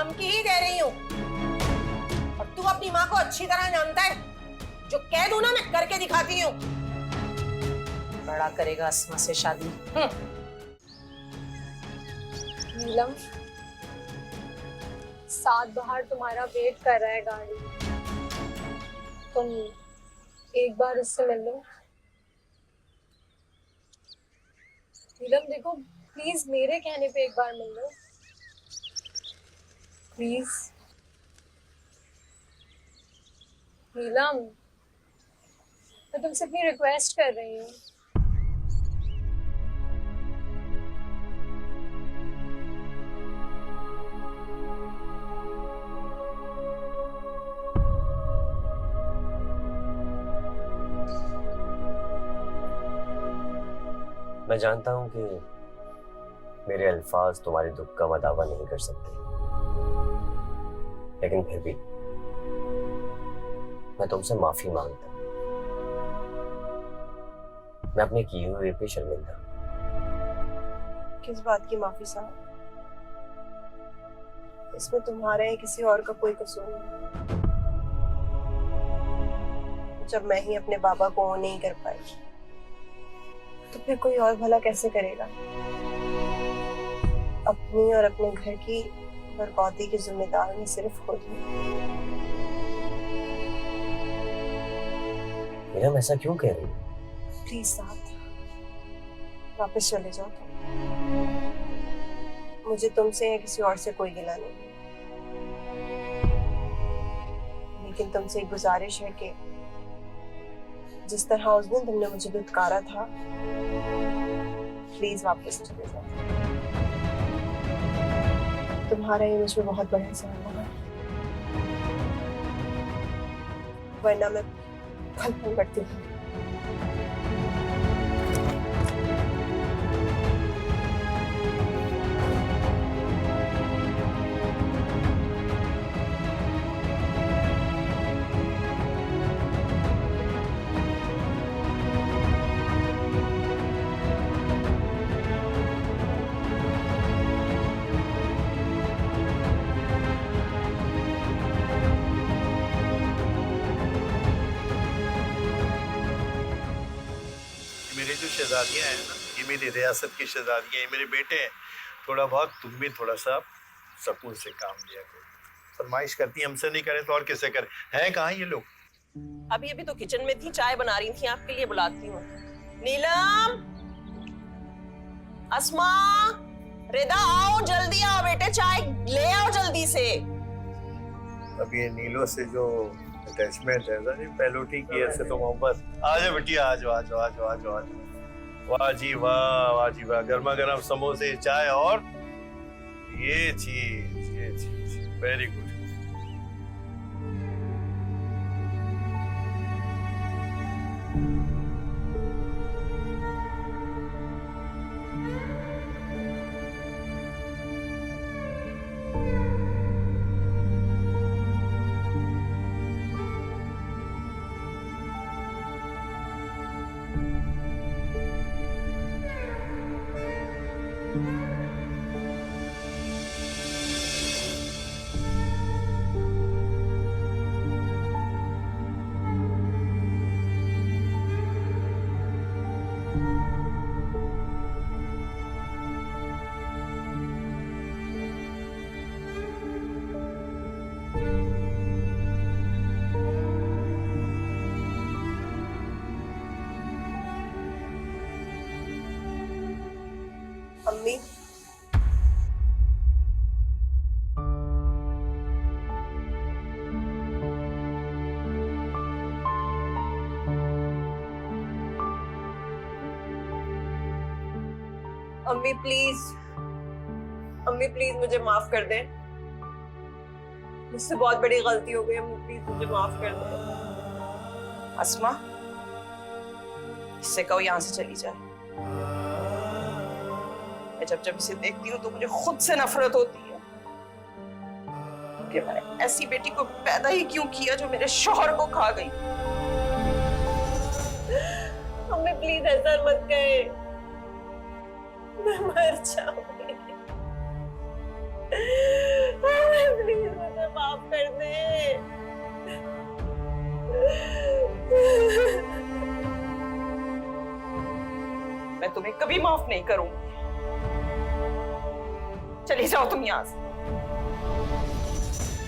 धमकी ही दे रही हूँ। और तू अपनी माँ को अच्छी तरह जानता है, जो कह दूं ना मैं करके दिखाती हूँ। बड़ा करेगा अस्मा से शादी। नीलम, साथ बाहर तुम्हारा वेट कर रहा है गाड़ी, तुम एक बार उससे मिल लो। नीलम देखो, प्लीज मेरे कहने पे एक बार मिल लो, प्लीज। नीलम, मैं तुमसे अपनी रिक्वेस्ट कर रही हूँ। मैं जानता हूं कि मेरे अल्फाज तुम्हारे दुख का मदावा नहीं कर सकते, लेकिन फिर भी मैं तुमसे माफी मांगता हूं। मैं अपने किए हुए पे शर्मिंदा हूं। किस बात की माफी साहब? इसमें तुम्हारा या किसी और का कोई कसूर नहीं। जब मैं ही अपने बाबा को वो नहीं कर पाई, तो फिर कोई और भला कैसे करेगा? अपनी और अपने घर की बर्बादी की जिम्मेदार मैं सिर्फ खुद हूँ। मीरम, ऐसा क्यों कह रही हो? प्लीज साहब, वापस चले जाओ तुम। मुझे तुमसे या किसी और से कोई गिला नहीं, लेकिन तुमसे एक गुजारिश है कि जिस तरह उस दिन तुमने मुझे दुत्कारा था, प्लीज वापस चले जाओ। तुम्हारा ये मुझ में बहुत बड़ा एहसान होगा, वरना मैं पल पल बढ़ती हूँ। मेरी जो शहजादियाँ हैं ना, ये मेरी रियासत की शहजादियाँ, ये मेरे बेटे हैं। थोड़ा बहुत तुम भी थोड़ा सा सुकून से काम लिया करो। फरमाइश करती हैं, हमसे नहीं करें तो और किससे करें? हैं कहाँ ये लोग? अभी अभी तो किचन में थी, चाय बना रही थी, आपके लिए बुलाती हूँ। नीलम, अस्मा, रिदा, आओ जल्दी आओ बेटे, चाय ले आओ जल्दी से। अब ये नीलो से जो अटैचमेंट है ना, ये पहलोटी की ऐसे तो मोहब्बत। आ जाओ बिटिया, आ जाओ आ जाओ आ जाओ आ जाओ आ जाओ। वाह जी वाह, वाह जी वाह, गर्मा गर्म समोसे, चाय और ये चीज वेरी गुड। अम्मी, अम्मी प्लीज, अम्मी प्लीज मुझे माफ कर दें। मुझसे बहुत बड़ी गलती हो गई, अम्मी प्लीज मुझे माफ कर दें। अस्मा, इससे कहो यहाँ से चली जाए। मैं जब जब इसे देखती हूँ तो मुझे खुद से नफरत होती है कि मैंने ऐसी बेटी को पैदा ही क्यों किया जो मेरे शौहर को खा गई। अम्मी प्लीज ऐसा मत कहे, मैं मर जाऊंगी। तुम्हें कभी माफ नहीं करूंगी। चली जाओ तुम यहाँ से।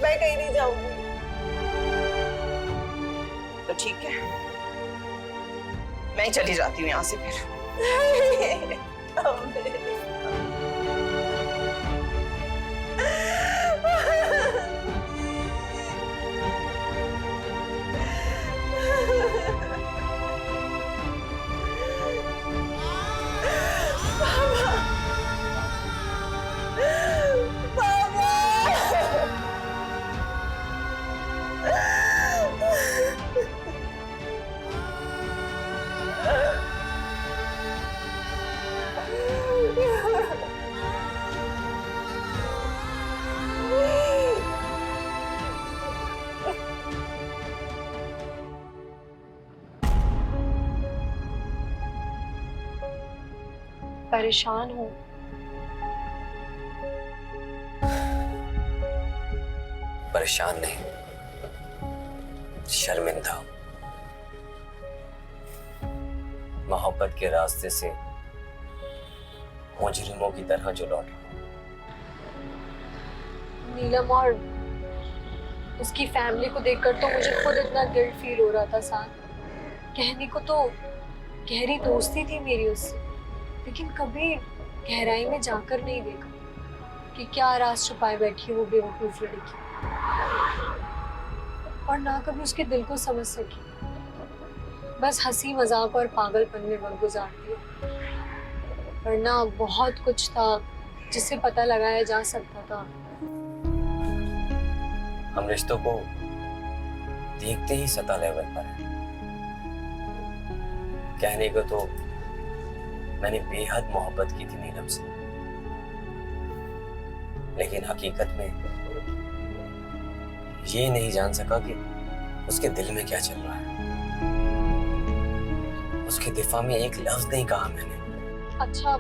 मैं कहीं नहीं जाऊंगी। तो ठीक है, मैं ही चली जाती हूँ यहाँ से फिर। परेशान हूँ। परेशान नहीं, शर्मिंदा हूं। मोहब्बत के रास्ते से मुजरिमों की तरह जो लौट रहा हूं। नीलम और उसकी फैमिली को देखकर तो मुझे खुद इतना गिल्ट फील हो रहा था। साथ कहने को तो गहरी दोस्ती थी मेरी उससे, लेकिन कभी गहराई में जाकर नहीं देखा कि क्या राज छुपाए बैठी वो बेवकूफ लड़की, और ना कभी उसके दिल को समझ सकी। बस हंसी मजाक और पागलपन में वक्त गुजारती है, वरना बहुत कुछ था जिससे पता लगाया जा सकता था। हम रिश्तों को देखते ही सतह लेवल पर है। कहने को तो मैंने बेहद मोहब्बत की थी नीलम से, लेकिन हकीकत में ये नहीं जान सका कि उसके दिल में क्या चल रहा है। उसके दिफा में एक लफ्ज नहीं कहा मैंने। अच्छा,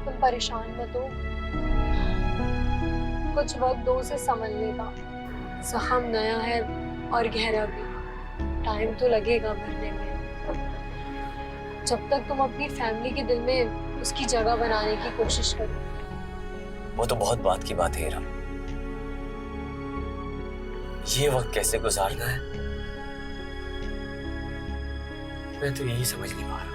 तुम परेशान मत हो, कुछ वक्त दो से संभलने का। जख्म नया है और गहरा भी, टाइम तो लगेगा भरने में। जब तक तुम अपनी फैमिली के दिल में उसकी जगह बनाने की कोशिश करो। वो तो बहुत बात की बात है हीरा, ये वक्त कैसे गुजारना है मैं तो यही समझ नहीं पा रहा।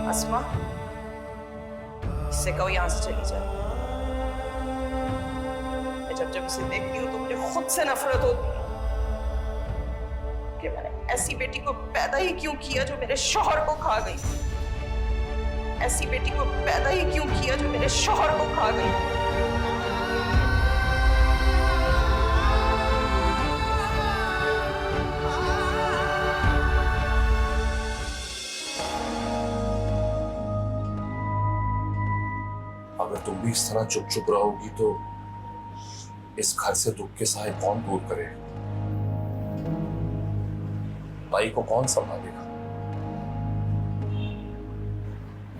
अस्मा, इससे कहो यहाँ से चली जाए। मैं जब जब इसे देखती हूँ तो मुझे खुद से नफरत होती है कि मैंने ऐसी बेटी को पैदा ही क्यों किया जो मेरे शौहर को खा गई। ऐसी बेटी को पैदा ही क्यों किया जो मेरे शौहर को खा गई। अगर तुम भी इस तरह चुप चुप रहोगी तो इस घर से दुख के साए कौन दूर करे। ताई को कौन संभालेगा?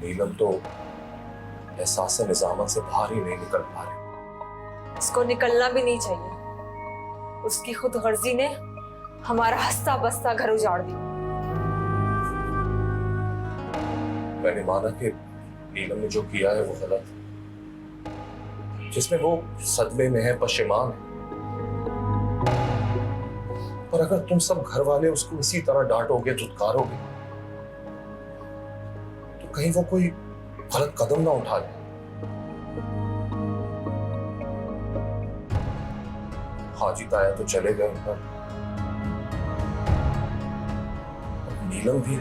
नीलम तो एहसास निजामत से बाहर ही नहीं निकल पा रही। उसको निकलना भी नहीं चाहिए। उसकी खुदगर्जी ने हमारा हंसता बसता घर उजाड़ दिया। मैंने माना कि नीलम ने जो किया है वो गलत है, जिसमें वो सदमे में है, पशेमान है। पर अगर तुम सब घर वाले उसको इसी तरह डांटोगे, धुतकारोगे, तो कहीं वो कोई गलत कदम ना उठा ले। हाजी ताया तो चले गए, पर नीलम भी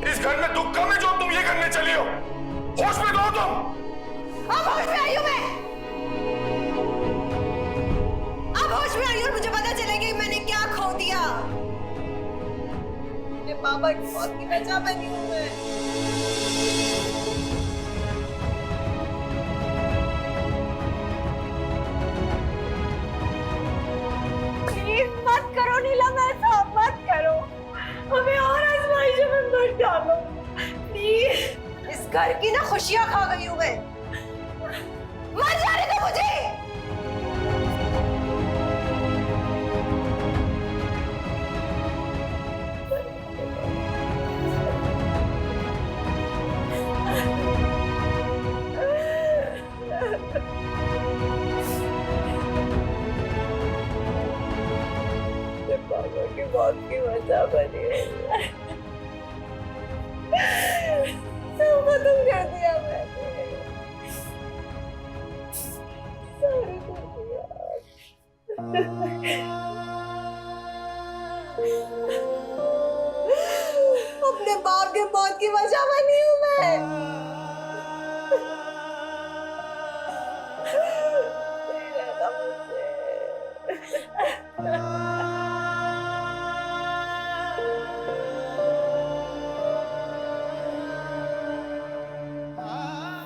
इस घर में दुख कम है जो तुम ये करने चली हो। होश में तो हो तुम। अब होश में आई हूं मैं। अब होश में आई और मुझे पता चलेगा कि मैंने क्या खो दिया। मेरे पापा की मौत की वजह बनी हूं मैं। प्लीज मत करो नीलम, ऐसा मत करो। हमें और आजमाइशों में मत डालो प्लीज। इस घर की ना खुशियां खा गई हूं मैं। मत जाने दो मुझे। पापा की मौत की वजह बनी है। सब खत्म कर दिया मैंने। सारी अपने बाप के मौत की वजह बनी हूँ मैं। नहीं रहना मुझसे।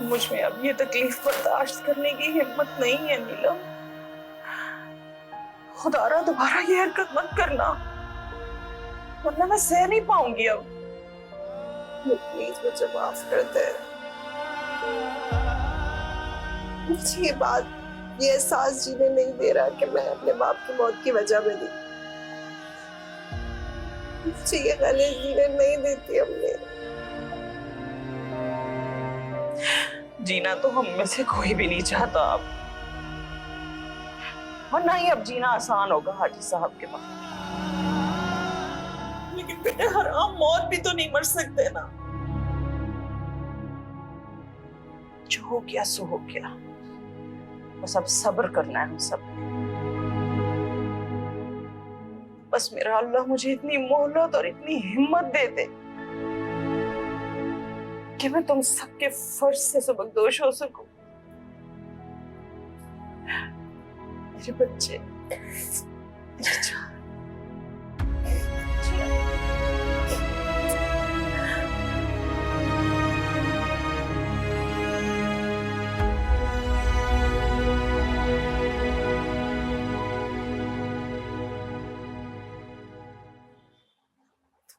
मुझ में अब ये तकलीफ बर्दाश्त करने की हिम्मत नहीं है नीलम। खुदारा दोबारा ये हरकत मत करना, वरना मैं सह नहीं पाऊंगी अब। प्लीज मुझे माफ कर दे। मुझे ये बात, ये एहसास जीने नहीं दे रहा कि मैं अपने बाप की मौत की वजह बनी। मुझे ये गले जीने नहीं देती हमने। जीना तो हम में से कोई भी नहीं चाहता अब, और ना ही अब जीना आसान होगा हाजी साहब के पास। लेकिन बेटे हराम मौत भी तो नहीं मर सकते ना। जो हो गया सो हो गया, बस अब सब्र करना है हम सब। बस मेरा अल्लाह मुझे इतनी मोहलत और इतनी हिम्मत दे दे कि मैं तुम सबके फर्ज से सबकदोश हो सकूं। मेरे बच्चे, मेरे जान।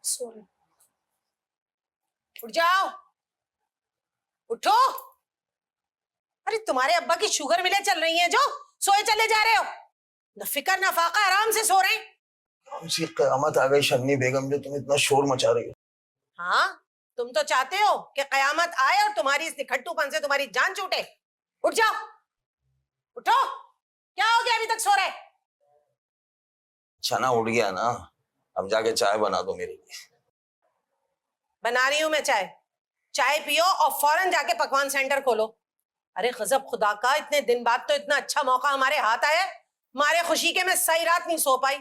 सॉरी। उठ जाओ, उठो। अरे तुम्हारे अब्बा की शुगर मिले चल रही हैं जो सोए चले जा रहे हो। न फिक्र न फाका, आराम से सो रहे हैं। कौन सी कयामत आ गई शन्नी बेगम जो तुम इतना शोर मचा रही हो? हाँ, तुम तो चाहते हो कि कयामत आए और तुम्हारी इस निखट्टूपन से तुम्हारी जान छूटे। उठ जाओ, उठो। क्या हो गया, अभी तक सो रहे? छना उठ गया ना, अब जाके चाय बना दो मेरे लिए। बना रही हूं मैं चाय। चाय पियो और फौरन जाके पकवान सेंटर खोलो। अरे गजब खुदा का, इतने दिन बाद तो इतना अच्छा मौका हमारे हाथ आया। मारे खुशी के मैं सही रात नहीं सो पाई,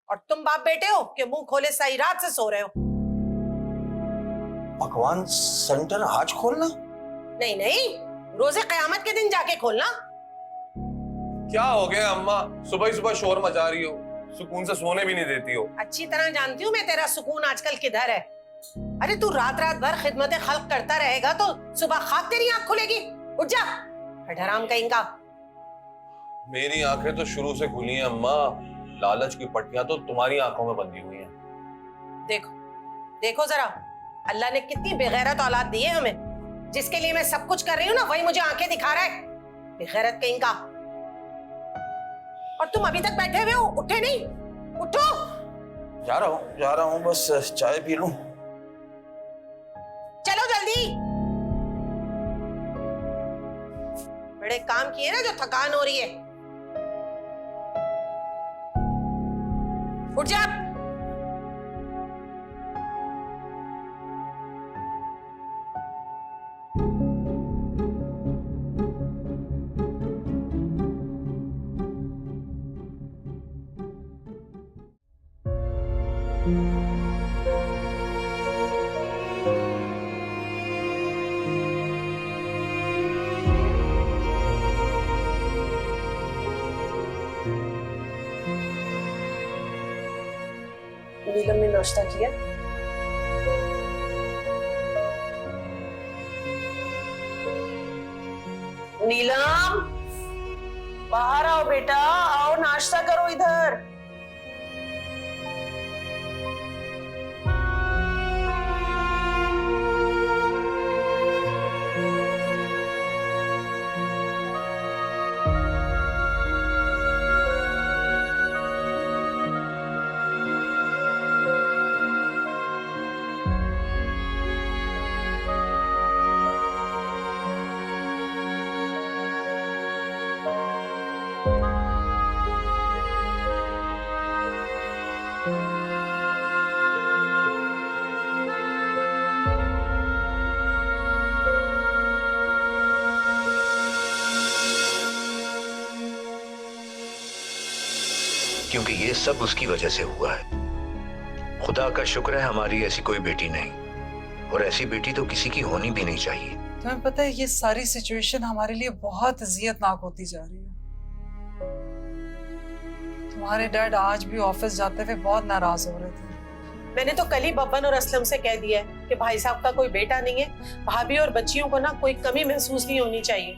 और तुम बाप बेटे हो कि मुंह खोले सही रात से सो रहे हो। पकवान सेंटर आज खोलना? नहीं नहीं, रोजे कयामत के दिन जाके खोलना। क्या हो गया अम्मा, सुबह ही सुबह शोर मचा रही हो, सुकून से सोने भी नहीं देती हो। अच्छी तरह जानती हूँ मैं तेरा सुकून आजकल किधर है। अरे तू रात रात भर खिदमत खल्क करता रहेगा तो सुबह खाक तेरी आंख खुलेगी। उठ जा हराम कहीं। मेरी आंखें तो शुरू से खुली हैं अम्मा, लालच की पट्टियां तो तुम्हारी आंखों में बंधी हुई हैं। देखो देखो जरा, अल्लाह ने कितनी बेगैरत औलाद दी है हमें। जिसके लिए मैं सब कुछ कर रही हूँ ना, वही मुझे आंखें दिखा रहा है, बेगैरत कहीं का। और तुम अभी तक बैठे हुए हो, उठे नहीं? उठो। जा रहा हूँ, बस चाय पी लूं। चलो जल्दी। बड़े काम किए ना जो थकान हो रही है। उठ जा। नीलम ने नाश्ता किया? नीलम, बाहर आओ बेटा, आओ नाश्ता करो इधर। क्योंकि ये सब उसकी वजह से हुआ है। खुदा का शुक्र है हमारी ऐसी कोई बेटी नहीं, और ऐसी बेटी तो किसी की होनी भी नहीं चाहिए। तुम्हें पता है ये सारी सिचुएशन हमारे लिए बहुत अजियतनाक होती जा रही है। तुम्हारे डैड आज भी ऑफिस जाते हुए बहुत नाराज हो रहे थे। मैंने तो कल ही बब्बन और असलम से कह दिया है कि भाई साहब का कोई बेटा नहीं है। भाभी और बच्चियों को ना कोई कमी महसूस नहीं होनी चाहिए।